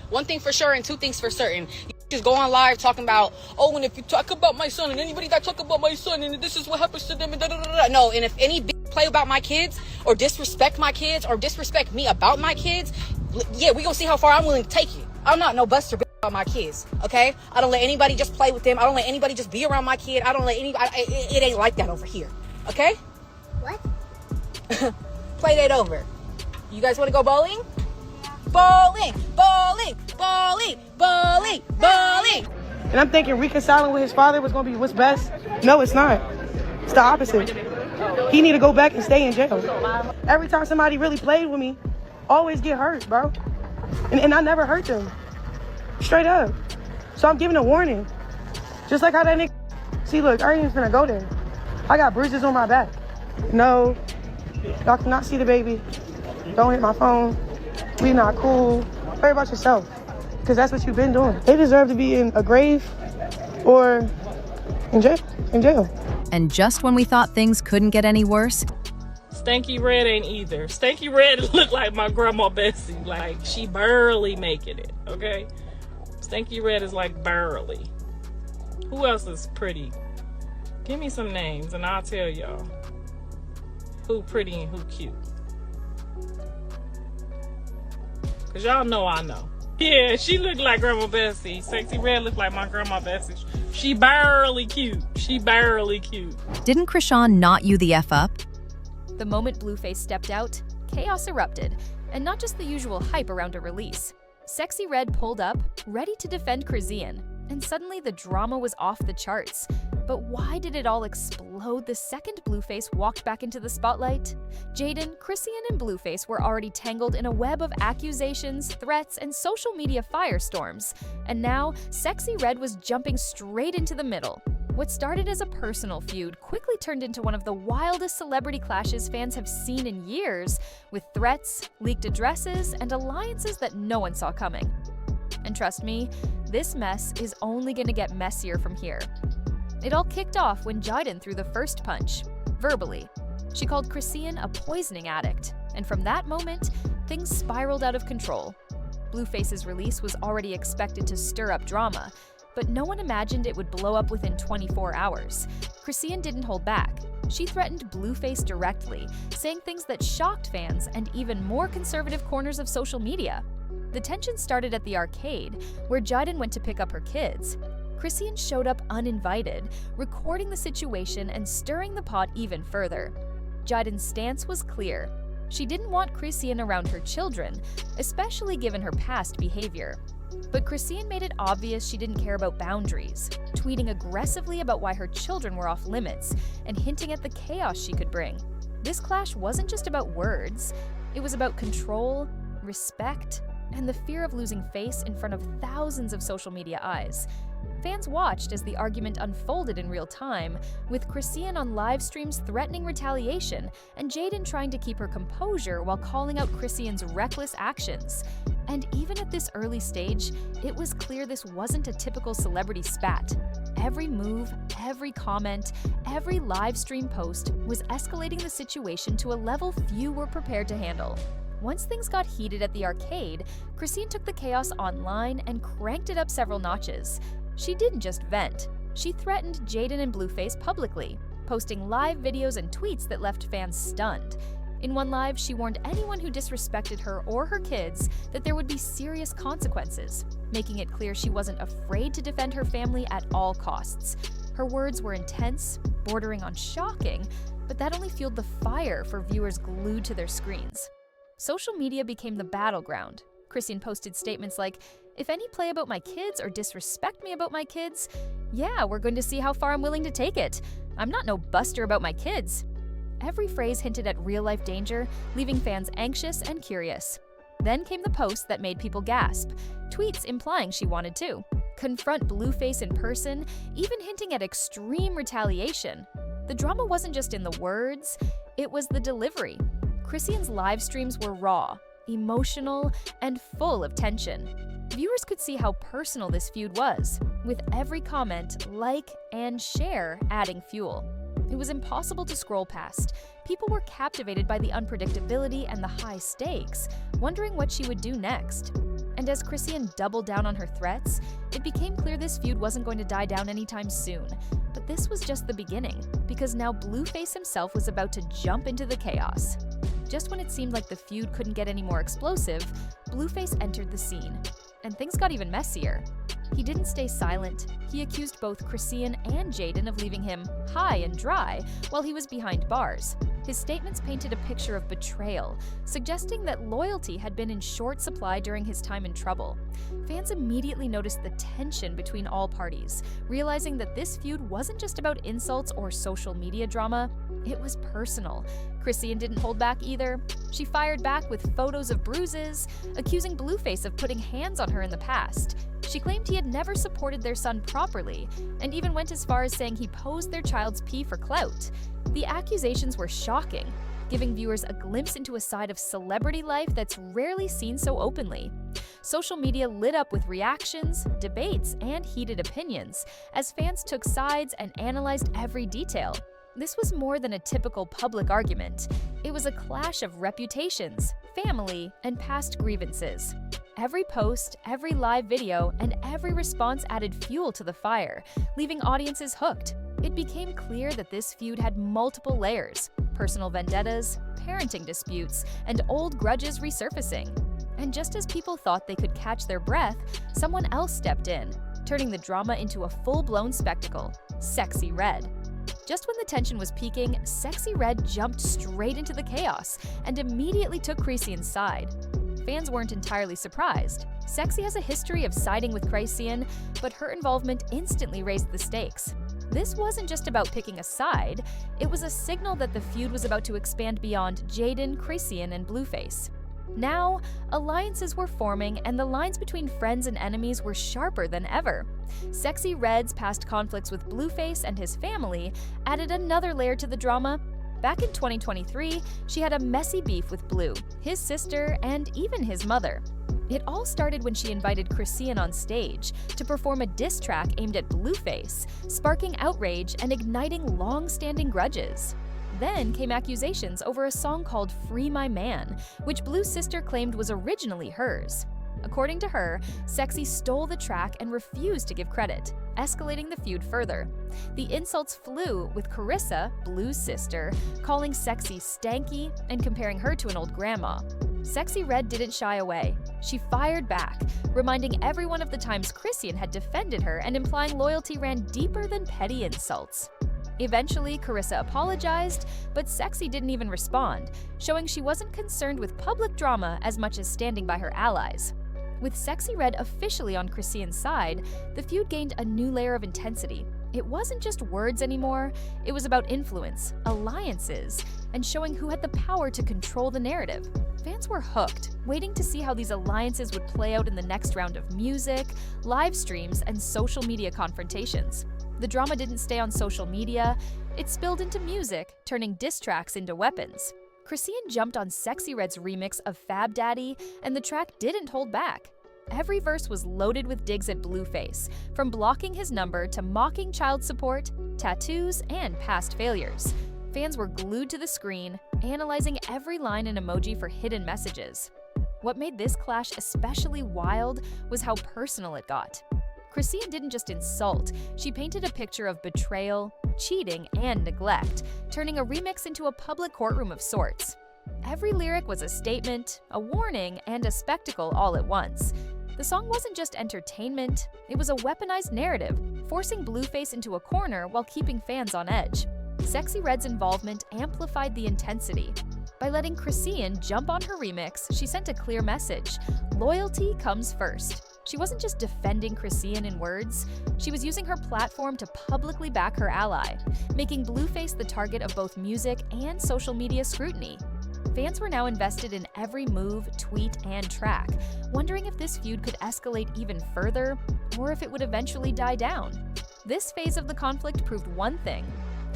One thing for sure and two things for certain. You just go on live talking about, oh, and if you talk about my son and anybody that talk about my son and this is what happens to them and da da da da. No, and if any play about my kids or disrespect my kids or disrespect me about my kids, yeah, we gonna see how far I'm willing to take it. I'm not no buster about my kids, okay? I don't let anybody just play with them. I don't let anybody just be around my kid. I don't let anybody, it ain't like that over here, okay? What? Play that over. You guys want to go bowling? Yeah. Bowling, bowling, bowling, bowling, bowling. And I'm thinking reconciling with his father was going to be what's best. No, it's not. It's the opposite. He need to go back and stay in jail. Every time somebody really played with me, always get hurt, bro. And I never hurt them. Straight up. So I'm giving a warning. Just like how that nigga... See, look, I ain't even finna go there. I got bruises on my back. No. Y'all cannot see the baby. Don't hit my phone. We not cool. Worry about yourself. Because that's what you've been doing. They deserve to be in a grave or in jail. And just when we thought things couldn't get any worse, Sexyy Red ain't either. Sexyy Red look like my grandma Bessie. Like, she barely making it, okay? Sexyy Red is like barely. Who else is pretty? Give me some names and I'll tell y'all who pretty and who cute. Cause y'all know I know. Yeah, she look like Grandma Bessie. Sexyy Red look like my Grandma Bessie. She barely cute. She barely cute. didn't Chrisean knot you the F up? The moment Blueface stepped out, chaos erupted, and not just the usual hype around a release. Sexyy Red pulled up, ready to defend Chrisean, and suddenly the drama was off the charts. But why did it all explode the second Blueface walked back into the spotlight? Jaidyn, Chrisean, and Blueface were already tangled in a web of accusations, threats, and social media firestorms. And now, Sexyy Red was jumping straight into the middle. What started as a personal feud quickly turned into one of the wildest celebrity clashes fans have seen in years, with threats, leaked addresses, and alliances that no one saw coming. And trust me, this mess is only going to get messier from here. It all kicked off when Jaidyn threw the first punch, verbally. She called Chrisean a poisoning addict, and from that moment, things spiraled out of control. Blueface's release was already expected to stir up drama, but no one imagined it would blow up within 24 hours. Chrisean didn't hold back. She threatened Blueface directly, saying things that shocked fans and even more conservative corners of social media. The tension started at the arcade, where Jaidyn went to pick up her kids. Chrisean showed up uninvited, recording the situation and stirring the pot even further. Jaidyn's stance was clear. She didn't want Chrisean around her children, especially given her past behavior. But Chrisean made it obvious she didn't care about boundaries, tweeting aggressively about why her children were off limits and hinting at the chaos she could bring. This clash wasn't just about words, it was about control, respect, and the fear of losing face in front of thousands of social media eyes. Fans watched as the argument unfolded in real time, with Chrisean on live streams threatening retaliation and Jaidyn trying to keep her composure while calling out Chrisean's reckless actions. And even at this early stage, it was clear this wasn't a typical celebrity spat. Every move, every comment, every live stream post was escalating the situation to a level few were prepared to handle. Once things got heated at the arcade, Chrisean took the chaos online and cranked it up several notches. She didn't just vent. She threatened Jaidyn and Blueface publicly, posting live videos and tweets that left fans stunned. In one live, she warned anyone who disrespected her or her kids that there would be serious consequences, making it clear she wasn't afraid to defend her family at all costs. Her words were intense, bordering on shocking, but that only fueled the fire for viewers glued to their screens. Social media became the battleground. Chrisean posted statements like, "If any play about my kids or disrespect me about my kids, yeah, we're going to see how far I'm willing to take it. I'm not no buster about my kids." Every phrase hinted at real-life danger, leaving fans anxious and curious. Then came the posts that made people gasp, tweets implying she wanted to confront Blueface in person, even hinting at extreme retaliation. The drama wasn't just in the words, it was the delivery. Chrisean's live streams were raw, emotional, and full of tension. Viewers could see how personal this feud was, with every comment, like, and share adding fuel. It was impossible to scroll past. People were captivated by the unpredictability and the high stakes, wondering what she would do next. And as Chrisean doubled down on her threats, it became clear this feud wasn't going to die down anytime soon. But this was just the beginning, because now Blueface himself was about to jump into the chaos. Just when it seemed like the feud couldn't get any more explosive, Blueface entered the scene. And things got even messier. He didn't stay silent. He accused both Chrisean and Jaidyn of leaving him high and dry while he was behind bars. His statements painted a picture of betrayal, suggesting that loyalty had been in short supply during his time in trouble. Fans immediately noticed the tension between all parties, realizing that this feud wasn't just about insults or social media drama, it was personal. Chrisean didn't hold back either. She fired back with photos of bruises, accusing Blueface of putting hands on her in the past. She claimed he had never supported their son properly, and even went as far as saying he posed their child's pee for clout. The accusations were shocking, giving viewers a glimpse into a side of celebrity life that's rarely seen so openly. Social media lit up with reactions, debates, and heated opinions, as fans took sides and analyzed every detail. This was more than a typical public argument. It was a clash of reputations, family, and past grievances. Every post, every live video, and every response added fuel to the fire, leaving audiences hooked. It became clear that this feud had multiple layers: personal vendettas, parenting disputes, and old grudges resurfacing. And just as people thought they could catch their breath, someone else stepped in, turning the drama into a full-blown spectacle: Sexyy Red. Just when the tension was peaking, Sexyy Red jumped straight into the chaos and immediately took Chrisean's side. Fans weren't entirely surprised. Sexyy has a history of siding with Chrisean, but her involvement instantly raised the stakes. This wasn't just about picking a side, it was a signal that the feud was about to expand beyond Jaidyn, Chrisean, and Blueface. Now, alliances were forming and the lines between friends and enemies were sharper than ever. Sexyy Red's past conflicts with Blueface and his family added another layer to the drama. Back in 2023, she had a messy beef with Blue, his sister, and even his mother. It all started when she invited Chrisean on stage to perform a diss track aimed at Blueface, sparking outrage and igniting long-standing grudges. Then came accusations over a song called Free My Man, which Blue's sister claimed was originally hers. According to her, Sexyy stole the track and refused to give credit, escalating the feud further. The insults flew, with Carissa, Blue's sister, calling Sexyy stanky and comparing her to an old grandma. Sexyy Red didn't shy away. She fired back, reminding everyone of the times Chrisean had defended her and implying loyalty ran deeper than petty insults. Eventually, Carissa apologized, but Sexyy didn't even respond, showing she wasn't concerned with public drama as much as standing by her allies. With Sexyy Red officially on Chrisean's side, the feud gained a new layer of intensity. It wasn't just words anymore, it was about influence, alliances, and showing who had the power to control the narrative. Fans were hooked, waiting to see how these alliances would play out in the next round of music, live streams, and social media confrontations. The drama didn't stay on social media, it spilled into music, turning diss tracks into weapons. Chrisean jumped on Sexyy Red's remix of Fab Daddy, and the track didn't hold back. Every verse was loaded with digs at Blueface, from blocking his number to mocking child support, tattoos, and past failures. Fans were glued to the screen, analyzing every line and emoji for hidden messages. What made this clash especially wild was how personal it got. Chrisean didn't just insult, she painted a picture of betrayal, cheating, and neglect, turning a remix into a public courtroom of sorts. Every lyric was a statement, a warning, and a spectacle all at once. The song wasn't just entertainment, it was a weaponized narrative, forcing Blueface into a corner while keeping fans on edge. Sexyy Red's involvement amplified the intensity. By letting Chrisean jump on her remix, she sent a clear message: loyalty comes first. She wasn't just defending Chrisean in words, she was using her platform to publicly back her ally, making Blueface the target of both music and social media scrutiny. Fans were now invested in every move, tweet, and track, wondering if this feud could escalate even further, or if it would eventually die down. This phase of the conflict proved one thing: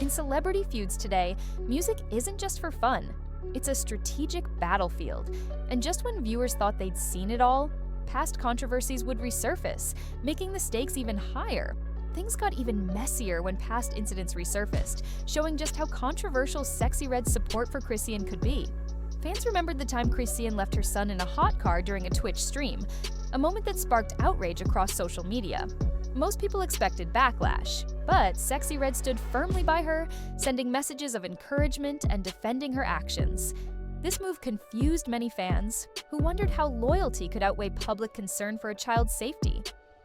in celebrity feuds today, music isn't just for fun, it's a strategic battlefield. And just when viewers thought they'd seen it all, past controversies would resurface, making the stakes even higher. Things got even messier when past incidents resurfaced, showing just how controversial Sexyy Red's support for Chrisean could be. Fans remembered the time Chrisean left her son in a hot car during a Twitch stream. a moment that sparked outrage across social media. Most people expected backlash, but Sexyy Red stood firmly by her, sending messages of encouragement and defending her actions. This move confused many fans, who wondered how loyalty could outweigh public concern for a child's safety.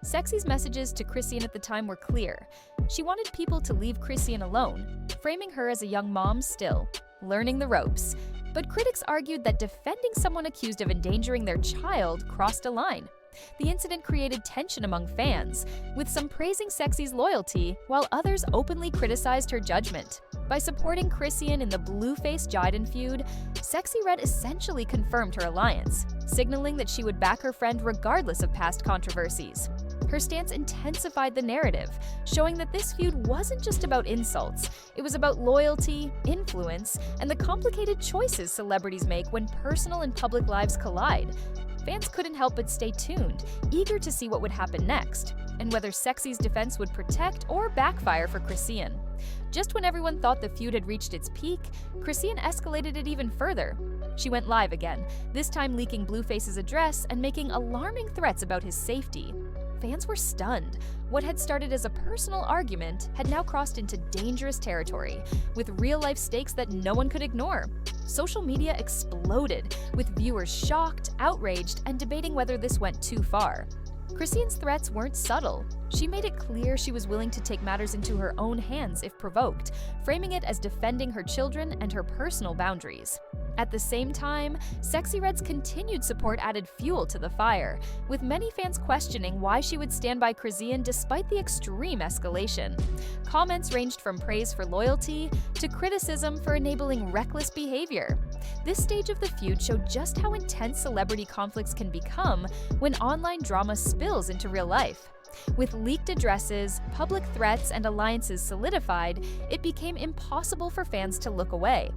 Sexy's messages to Chrisean at the time were clear. She wanted people to leave Chrisean alone, framing her as a young mom still, learning the ropes. But critics argued that defending someone accused of endangering their child crossed a line. The incident created tension among fans, with some praising Sexy's loyalty while others openly criticized her judgment. By supporting Chrisean in the Blueface Jaidyn feud, Sexyy Red essentially confirmed her alliance, signaling that she would back her friend regardless of past controversies. Her stance intensified the narrative, showing that this feud wasn't just about insults. It was about loyalty, influence, and the complicated choices celebrities make when personal and public lives collide. Fans couldn't help but stay tuned, eager to see what would happen next, and whether Sexy's defense would protect or backfire for Chrisean. Just when everyone thought the feud had reached its peak, Chrisean escalated it even further. She went live again, this time leaking Blueface's address and making alarming threats about his safety. Fans were stunned. What had started as a personal argument had now crossed into dangerous territory, with real-life stakes that no one could ignore. Social media exploded, with viewers shocked, outraged, and debating whether this went too far. Chrisean's threats weren't subtle. She made it clear she was willing to take matters into her own hands if provoked, framing it as defending her children and her personal boundaries. At the same time, Sexyy Red's continued support added fuel to the fire, with many fans questioning why she would stand by Chrisean despite the extreme escalation. Comments ranged from praise for loyalty to criticism for enabling reckless behavior. This stage of the feud showed just how intense celebrity conflicts can become when online drama spills into real life. With leaked addresses, public threats, and alliances solidified, it became impossible for fans to look away.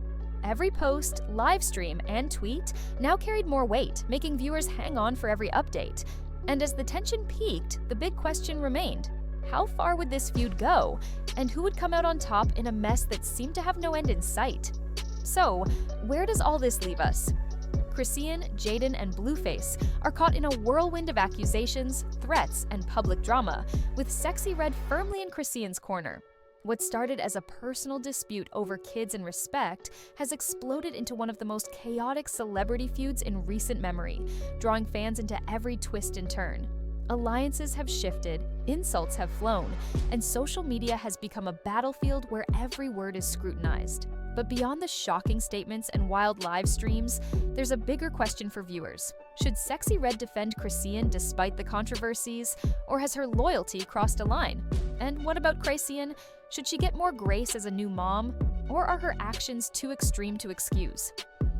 Every post, live stream, and tweet now carried more weight, making viewers hang on for every update. And as the tension peaked, the big question remained: how far would this feud go? And who would come out on top in a mess that seemed to have no end in sight? So, where does all this leave us? Chrisean, Jaidyn, and Blueface are caught in a whirlwind of accusations, threats, and public drama, with Sexyy Red firmly in Chrisean's corner. What started as a personal dispute over kids and respect has exploded into one of the most chaotic celebrity feuds in recent memory, drawing fans into every twist and turn. Alliances have shifted, insults have flown, and social media has become a battlefield where every word is scrutinized. But beyond the shocking statements and wild live streams, there's a bigger question for viewers. Should Sexyy Red defend Chrisean despite the controversies, or has her loyalty crossed a line? And what about Chrisean? Should she get more grace as a new mom, or are her actions too extreme to excuse?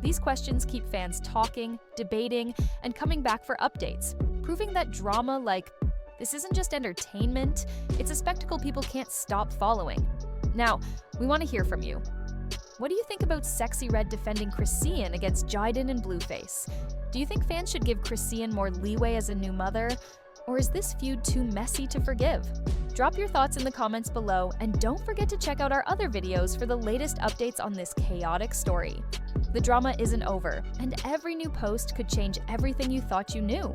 These questions keep fans talking, debating, and coming back for updates, proving that drama like this isn't just entertainment, it's a spectacle people can't stop following. Now, we want to hear from you. What do you think about Sexyy Red defending Chrisean against Jaidyn and Blueface? Do you think fans should give Chrisean more leeway as a new mother? Or is this feud too messy to forgive? Drop your thoughts in the comments below, and don't forget to check out our other videos for the latest updates on this chaotic story. The drama isn't over, and every new post could change everything you thought you knew.